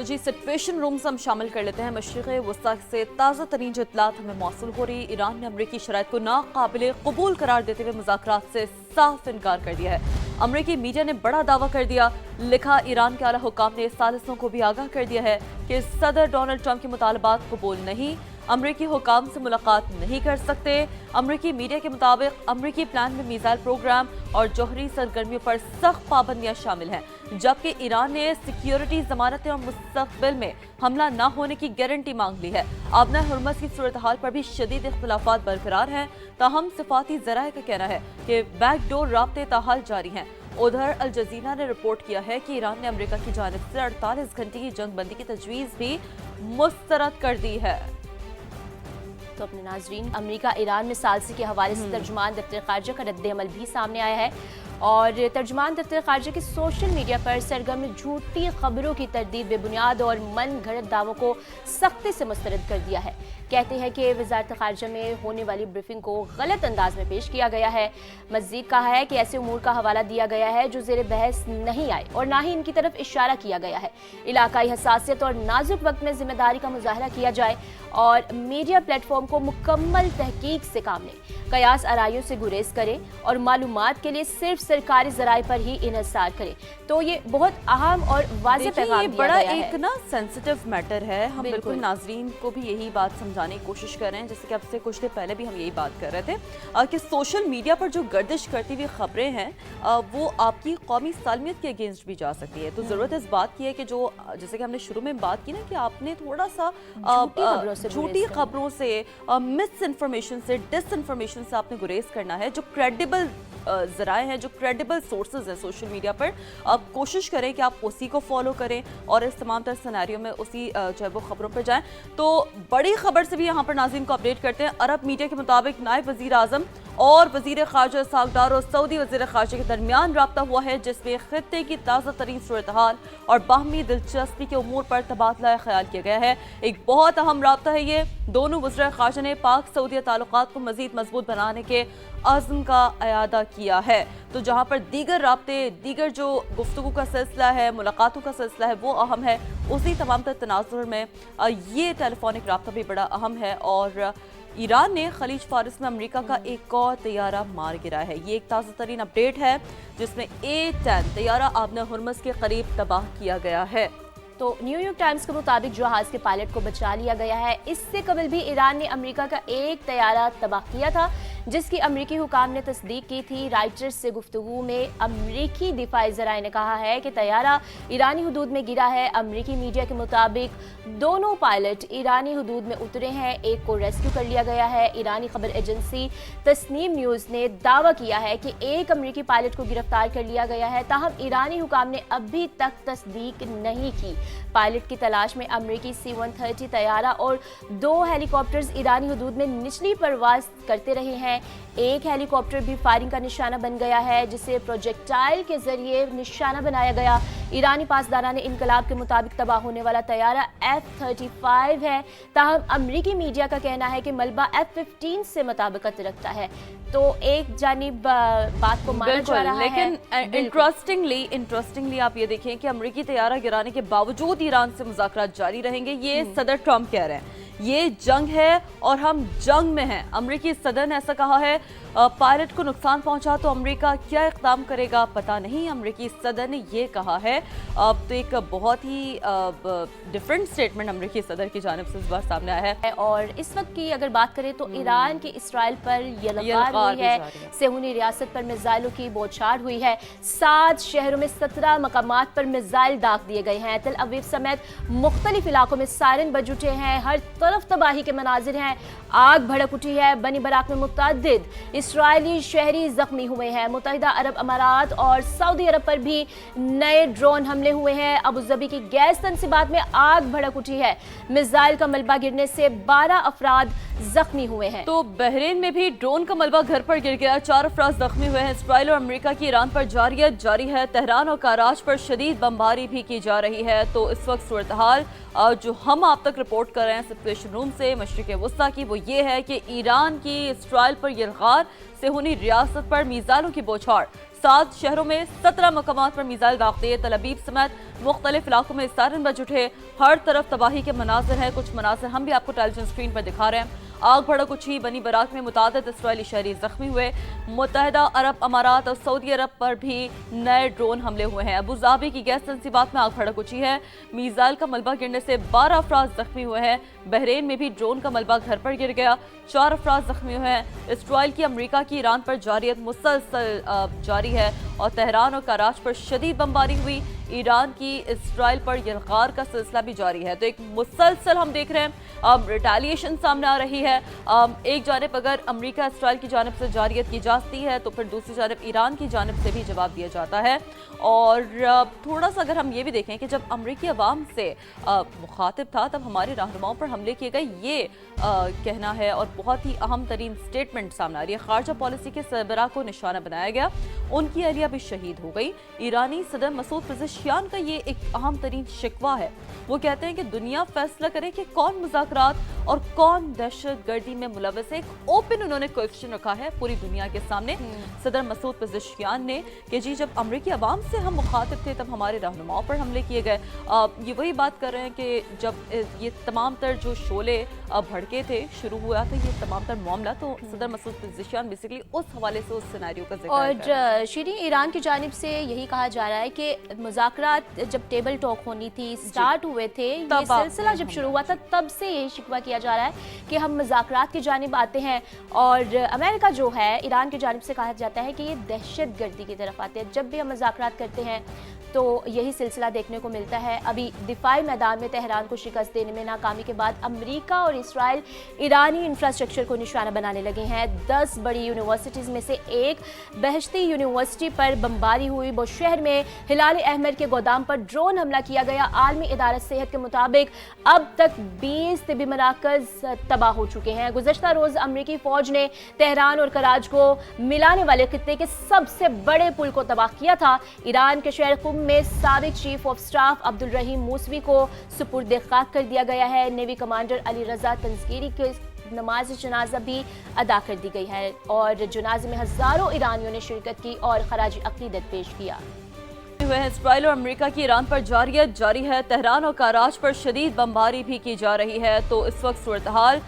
تو جی situation rooms ہم شامل کر لیتے ہیں۔ مشرق وسطی سے تازہ ترین جو اطلاعات ہمیں موصول ہو رہی، ایران نے امریکی شرائط کو ناقابل قبول قرار دیتے ہوئے مذاکرات سے صاف انکار کر دیا ہے۔ امریکی میڈیا نے بڑا دعویٰ کر دیا، لکھا ایران کے اعلیٰ حکام نے ثالثوں کو بھی آگاہ کر دیا ہے کہ صدر ڈونلڈ ٹرمپ کے مطالبات قبول نہیں، امریکی حکام سے ملاقات نہیں کر سکتے۔ امریکی میڈیا کے مطابق امریکی پلان میں میزائل پروگرام اور جوہری سرگرمیوں پر سخت پابندیاں شامل ہیں، جبکہ ایران نے سیکیورٹی ضمانتیں اور مستقبل میں حملہ نہ ہونے کی گارنٹی مانگ لی ہے۔ آبنہ ہرمز کی صورتحال پر بھی شدید اختلافات برقرار ہیں، تاہم صفاتی ذرائع کا کہنا ہے کہ بیک ڈور رابطے تاحال جاری ہیں۔ ادھر الجزیرہ نے رپورٹ کیا ہے کہ ایران نے امریکہ کی جانب سے 48 گھنٹے کی جنگ بندی کی تجویز بھی مسترد کر دی ہے۔ تو اپنے ناظرین، امریکہ ایران میں ثالثی کے حوالے سے ترجمان دفتر خارجہ کا رد عمل بھی سامنے آیا ہے اور ترجمان دفتر خارجہ کے سوشل میڈیا پر سرگرم جھوٹی خبروں کی تردید، بے بنیاد اور من گھڑت دعووں کو سختی سے مسترد کر دیا ہے۔ کہتے ہیں کہ وزارت خارجہ میں ہونے والی بریفنگ کو غلط انداز میں پیش کیا گیا ہے۔ مزید کہا ہے کہ ایسے امور کا حوالہ دیا گیا ہے جو زیر بحث نہیں آئے اور نہ ہی ان کی طرف اشارہ کیا گیا ہے۔ علاقائی حساسیت اور نازک وقت میں ذمہ داری کا مظاہرہ کیا جائے اور میڈیا پلیٹ فارم کو مکمل تحقیق سے کام لیں، قیاس آرائیوں سے گریز کریں اور معلومات کے لیے صرف سرکاری ذرائع پر ہی انحصار کریں۔ تو یہ بہت اہم اور واضح پیغام دیا گیا ہے۔ بڑا ایک سینسیٹیو میٹر ہے، ہم بالکل ناظرین کو بھی یہی بات سمجھانے کی کوشش کر رہے ہیں، جیسے کہ اب سے کچھ دیر پہلے بھی ہم یہی بات کر رہے تھے کہ سوشل میڈیا پر جو گردش کرتی ہوئی خبریں ہیں وہ آپ کی قومی سالمیت کے اگینسٹ بھی جا سکتی ہے۔ تو ضرورت اس بات کی ہے کہ جو جیسے کہ ہم نے شروع میں بات کی نا کہ آپ نے تھوڑا سا جھوٹی خبروں سے، مس انفارمیشن سے، ڈس انفارمیشن سے آپ نے گریز کرنا ہے۔ جو کریڈیبل ذرائع ہیں، جو کریڈیبل سورسز ہیں سوشل میڈیا پر، آپ کوشش کریں کہ آپ اسی کو فالو کریں اور اس تمام تر سیناریو میں اسی جو ہے وہ خبروں پہ جائیں۔ تو بڑی خبر سے بھی یہاں پر ناظرین کو اپڈیٹ کرتے ہیں۔ عرب میڈیا کے مطابق نائب وزیر اعظم اور وزیر خارجہ اسحاق ڈار اور سعودی وزیر خارجہ کے درمیان رابطہ ہوا ہے، جس میں خطے کی تازہ ترین صورتحال اور باہمی دلچسپی کے امور پر تبادلہ خیال کیا گیا ہے۔ ایک بہت اہم رابطہ ہے یہ۔ دونوں وزراء خارجہ نے پاک سعودیہ تعلقات کو مزید مضبوط بنانے کے عزم کا اعادہ کیا ہے۔ تو جہاں پر دیگر رابطے، دیگر جو گفتگو کا سلسلہ ہے، ملاقاتوں کا سلسلہ ہے، وہ اہم ہے، اسی تمام تر تناظر میں یہ ٹیلی فونک رابطہ بھی بڑا اہم ہے۔ اور ایران نے خلیج فارس میں امریکہ کا ایک اور طیارہ مار گرا ہے۔ یہ ایک تازہ ترین اپڈیٹ ہے جس میں A-10 طیارہ آبنہ ہرمز کے قریب تباہ کیا گیا ہے۔ تو نیو یارک ٹائمز کے مطابق جہاز کے پائلٹ کو بچا لیا گیا ہے۔ اس سے قبل بھی ایران نے امریکہ کا ایک طیارہ تباہ کیا تھا، جس کی امریکی حکام نے تصدیق کی تھی۔ رائٹرز سے گفتگو میں امریکی دفاعی ذرائع نے کہا ہے کہ طیارہ ایرانی حدود میں گرا ہے۔ امریکی میڈیا کے مطابق دونوں پائلٹ ایرانی حدود میں اترے ہیں، ایک کو ریسکیو کر لیا گیا ہے۔ ایرانی خبر ایجنسی تسنیم نیوز نے دعویٰ کیا ہے کہ ایک امریکی پائلٹ کو گرفتار کر لیا گیا ہے، تاہم ایرانی حکام نے ابھی تک تصدیق نہیں کی۔ پائلٹ کی تلاش میں امریکی C-130 طیارہ اور 2 ہیلی کاپٹرز ایرانی حدود میں نچلی پرواز کرتے رہے ہیں۔ ایک ہیلی کاپٹر بھی فائرنگ کا نشانہ بن گیا ہے، جسے پروجیکٹائل کے ذریعے نشانہ بنایا گیا۔ ایرانی پاسداران انقلاب کے مطابق تباہ ہونے والا طیارہ F-35 ہے، تاہم امریکی میڈیا کا کہنا ہے کہ ملبہ F-15 سے مطابقت رکھتا ہے۔ تو ایک جانب بات کو مانا جا رہا ہے، لیکن انٹرسٹنگلی آپ یہ دیکھیں کہ امریکی طیارہ گرانے کے باوجود ایران سے مذاکرات جاری رہیں گے، یہ صدر ٹرمپ کہہ رہے ہیں۔ یہ جنگ ہے اور ہم جنگ میں ہیں۔ امریکی صدر نے ایسا کہا ہے، پائلٹ کو نقصان پہنچا تو امریکہ کیا اقدام کرے گا پتہ نہیں، امریکی صدر نے یہ کہا ہے۔ تو ایک بہت ہی ڈیفرنٹ سٹیٹمنٹ امریکی صدر کی جانب سے اس بار سامنے آیا ہے۔ اور اس وقت کی اگر بات کریں تو ایران کی اسرائیل پر یلغار ہوئی ہے، صہیونی ریاست پر میزائلوں کی بوچھار ہوئی ہے۔ 7 شہروں میں 17 مقامات پر میزائل داغ دیے گئے ہیں۔ تل اویو سمیت مختلف علاقوں میں سائرن بج اٹھے ہیں، ہر طرف تباہی کے مناظر ہیں، آگ بھڑک اٹھی ہے۔ بنی براق میں متعدد اسرائیلی شہری زخمی ہوئے ہیں۔ متحدہ عرب امارات اور سعودی عرب پر بھی نئے ڈرون حملے ہوئے ہیں۔ ابوظہبی کی گیس تنصیبات میں آگ بھڑک اٹھی ہے۔ میزائل کا ملبہ گرنے سے 12 افراد زخمی ہوئے ہیں۔ تو بحرین میں بھی ڈرون کا ملبہ گھر پر گر گیا، 4 افراد زخمی ہوئے ہیں۔ اسرائیل اور امریکہ کی ایران پر جارحیت جاری ہے۔ تہران اور کراچ پر شدید بمباری بھی کی جا رہی ہے۔ تو اس وقت صورتحال جو ہم آپ تک رپورٹ کر رہے ہیں سچویشن روم سے مشرق وسطیٰ کی، وہ یہ ہے کہ ایران کی اسرائیل پر یلغار، صہیونی ریاست پر میزائلوں کی بوچھار، 7 शहरों में 17 मकामात पर मिसाइल दागते, तल अबीब समेत मुख्तलिफ इलाकों में सायरन बज उठे। हर तरफ तबाही के मनाजिर हैं। कुछ मनाजिर हम भी आपको टेलीविजन स्क्रीन पर दिखा रहे हैं। आग भड़क उठी, बनी बराक में मुतादिद इसराइली शहरी जख्मी हुए। मुत्तहिदा अरब अमारात और सऊदी अरब पर भी नए ड्रोन हमले हुए हैं। अबू धाबी की गैस तंसीबात में आग भड़क उठी है। मिसाइल का मलबा गिरने से 12 अफराद जख्मी हुए हैं। बहरीन में भी ड्रोन का मलबा घर पर गिर गया, 4 अफराद जख्मी हुए हैं। इसराइल की अमरीका की ईरान पर जारियत मुसलसल जारी है और तेहरान और कराच पर शदीद बमबारी हुई। ईरान की इसराइल पर यलगार का सिलसिला भी जारी है। तो एक मुसलसल हम देख रहे हैं रिटेलिएशन सामने आ रही है। एक जानिब अगर अमेरिका इसराइल की जानिब से जारियत की जाती है तो फिर दूसरी जानिब ईरान की जानिब से भी जवाब दिया जाता है। और थोड़ा सा अगर हम ये भी देखें कि जब अमरीकी अवाम से मुखातिब था तब हमारे रहनुमाओं पर हमले किए गए, ये कहना है और बहुत ही अहम तरीन स्टेटमेंट सामने आ रही है। खारजा पॉलिसी के सरबराह को निशाना बनाया गया, उनकी अहलिया भी शहीद हो गई। ईरानी सदर मसूद पेज़ेश्कियान का ये एक अहम तरीन शिकवा है। वो कहते हैं कि दुनिया फैसला करे कि कौन मुज़ाकरात और कौन दहशत गर्दी में मुलव्वस है। एक ओपन उन्होंने क्वेश्चन रखा है पूरी दुनिया के सामने सदर मसूद पेज़ेश्कियान ने कि जी जब अमरीकी अवाम से हम मुखातिब थे तब हमारे रहनुमाओं पर हमले किए गए। ये वही बात कर रहे हैं कि जब ये तमाम तर जो शोले भड़के थे, शुरू हुआ था ये तमाम तर मामला, तो सदर मसूद पेज़ेश्कियान बेसिकली उस हवाले से उस सिनेरियो का जिक्र और शीरी, ईरान की जानिब से यही कहा जा रहा है कि मुज़ाकरात जब टेबल टॉक होनी थी, स्टार्ट हुए थे, ये सिलसिला जब शुरू हुआ था तब से यही शिकवा किया जा रहा है कि हम मुज़ाकरात की जानिब आते हैं। और अमेरिका जो है, ईरान की जानिब से कहा जाता है कि ये दहशत गर्दी की तरफ आते हैं। जब भी हम मुज़ाकरात करते हैं तो यही सिलसिला देखने को मिलता है। अभी दिफाई मैदान में तेहरान को शिकस्त देने में नाकामी के बाद अमेरिका और इसराइल ईरानी इंफ्रास्ट्रक्चर को निशाना बनाने लगे हैं। 10 बड़ी यूनिवर्सिटीज़ में से एक बहश्ती यूनिवर्सिटी पर बमबारी हुई। बुशहर में हिलाल अहमद के गोदाम पर ड्रोन हमला किया गया। आलमी इदारा सेहत के मुताबिक अब तक 20 तिबी मराकज़ तबाह हो चुके हैं। गुज़श्ता रोज़ अमरीकी फ़ौज ने तेहरान और कराच को मिलाने वाले खित्ते के सबसे बड़े पुल को तबाह किया था। ईरान के शहर कुम में साबिक चीफ ऑफ स्टाफ अब्दुल रहीम मूसवी को सुपुर्द खाक कर दिया गया है। नेवी कमांडर अली रजा तंजगीरी के नमाज जनाजा भी अदा कर दी गई है और जनाजे में हजारों ईरानियों ने शिरकत की और खराज अकीदत पेश किया। इसराइल और अमेरिका की ईरान पर जारियत जारी है। तेहरान और कराच पर शदीद बमबारी भी की जा रही है। तो इस वक्त सूरत हाल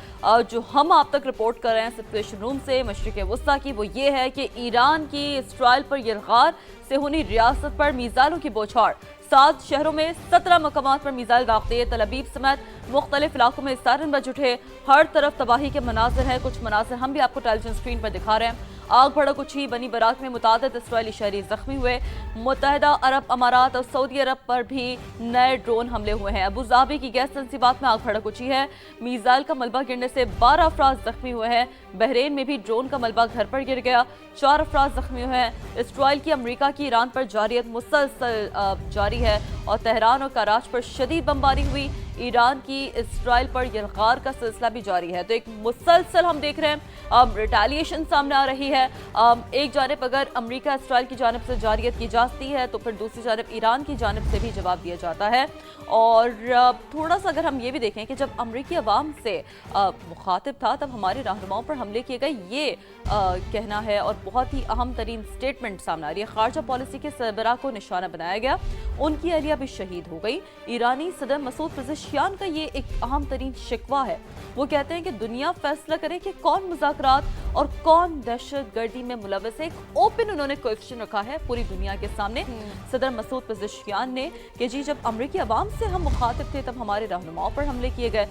जो हम आप तक रिपोर्ट कर रहे हैं सिचुएशन रूम से मशरिक़ वस्ता की, वो ये है कि ईरान की इसराइल पर यलगार से होनी रियासत पर मिसाइलों की बौछार। 7 शहरों में 17 मकामात पर मिसाइल दागते, तल अबीब समेत मुख्तलिफ इलाकों में सायरन बज उठे। हर तरफ तबाही के मनाजिर हैं। कुछ मनाजिर हम भी आपको टेलीविजन स्क्रीन पर दिखा रहे हैं। आग भड़क उठी, बनी बराक में मुतादिद इसराइली शहरी जख्मी हुए। मुत्तहिदा अरब अमारात और सऊदी अरब पर भी नए ड्रोन हमले हुए हैं। अबू धाबी की गैस तंसीबात में आग भड़क उठी है। मिसाइल का मलबा गिरने से 12 अफराद जख्मी हुए हैं। बहरीन में भी ड्रोन का मलबा घर पर गिर गया, 4 अफराद जख्मी हुए हैं। इसराइल की अमरीका की ईरान पर जारियत मुसलसल जारी है और तेहरान और कराच पर शदीद बमबारी हुई। ईरान की इसराइल पर यलगार का सिलसिला भी जारी है। तो एक मुसलसल हम देख रहे हैं रिटेलिएशन सामने आ रही है। एक जानिब अगर अमेरिका इसराइल की जानिब से जारियत की जाती है तो फिर दूसरी जानिब ईरान की जानिब से भी जवाब दिया जाता है। और थोड़ा सा अगर हम ये भी देखें कि जब अमरीकी अवाम से मुखातिब था तब हमारे रहनुमाओं पर हमले किए गए, ये कहना है और बहुत ही अहम तरीन स्टेटमेंट सामने आ रही है। खारजा पॉलिसी के सरबराह को निशाना बनाया गया, उनकी अहलिया भी शहीद हो गई। ईरानी सदर मसूद पेज़ेश्कियान का ये एक अहम तरीन शिकवा है। वो कहते हैं कि दुनिया फैसला करे कि कौन मुज़ाकरात और कौन दहशत गर्दी में मुलव्वस है। एक ओपन उन्होंने क्वेश्चन रखा है पूरी दुनिया के सामने सदर मसूद पेज़ेश्कियान ने कि जी जब अमरीकी अवाम से हम मुखातिब थे तब हमारे रहनुमाओं पर हमले किए गए।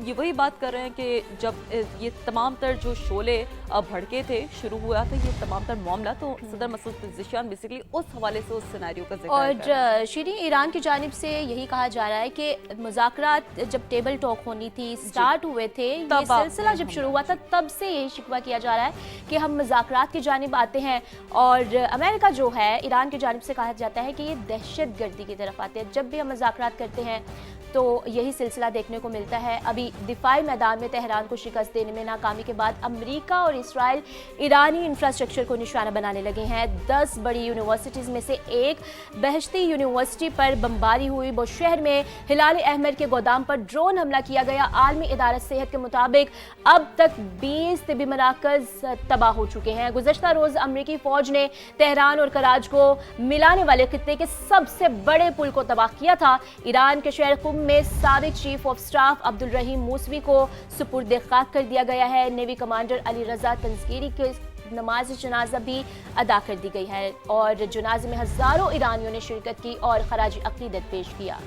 ये वही बात कर रहे हैं कि जब ये तमाम तर जो शोले भड़के थे, शुरू हुआ था ये तमाम तर मामला, तो सदर मसूद पेज़ेश्कियान बेसिकली उस हवाले से उस सिनेरियो का जिक्र और शीरी, ईरान की जानिब से यही कहा जा रहा है कि मुज़ाकरात जब टेबल टॉक होनी थी, स्टार्ट हुए थे, ये सिलसिला जब शुरू हुआ था तब से यही शिकवा किया जा रहा है कि हम मुज़ाकरात की जानिब आते हैं। और अमेरिका जो है, ईरान की जानिब से कहा जाता है कि ये दहशत गर्दी की तरफ आते हैं। जब भी हम मुज़ाकरात करते हैं तो यही सिलसिला देखने को मिलता है। अभी दिफाई मैदान में तेहरान को शिकस्त देने में नाकामी के बाद अमेरिका और इसराइल ईरानी इंफ्रास्ट्रक्चर को निशाना बनाने लगे हैं। 10 बड़ी यूनिवर्सिटीज़ में से एक बहश्ती यूनिवर्सिटी पर बमबारी हुई। बुशहर में हिलाल अहमद के गोदाम पर ड्रोन हमला किया गया। आलमी इदारा सेहत के मुताबिक अब तक 20 तिबी मराकज़ तबाह हो चुके हैं। गुज़श्ता रोज़ अमरीकी फ़ौज ने तेहरान और कराच को मिलाने वाले खित्ते के सबसे बड़े पुल को तबाह किया था। ईरान के शहर कुम में साबिक चीफ ऑफ स्टाफ अब्दुल रहीम मूसवी को सुपुर्द खाक कर दिया गया है। नेवी कमांडर अली रजा तंजगीरी के नमाज जनाजा भी अदा कर दी गई है और जनाजे में हज़ारों ईरानियों ने शिरकत की और खराज अक़ीदत पेश किया।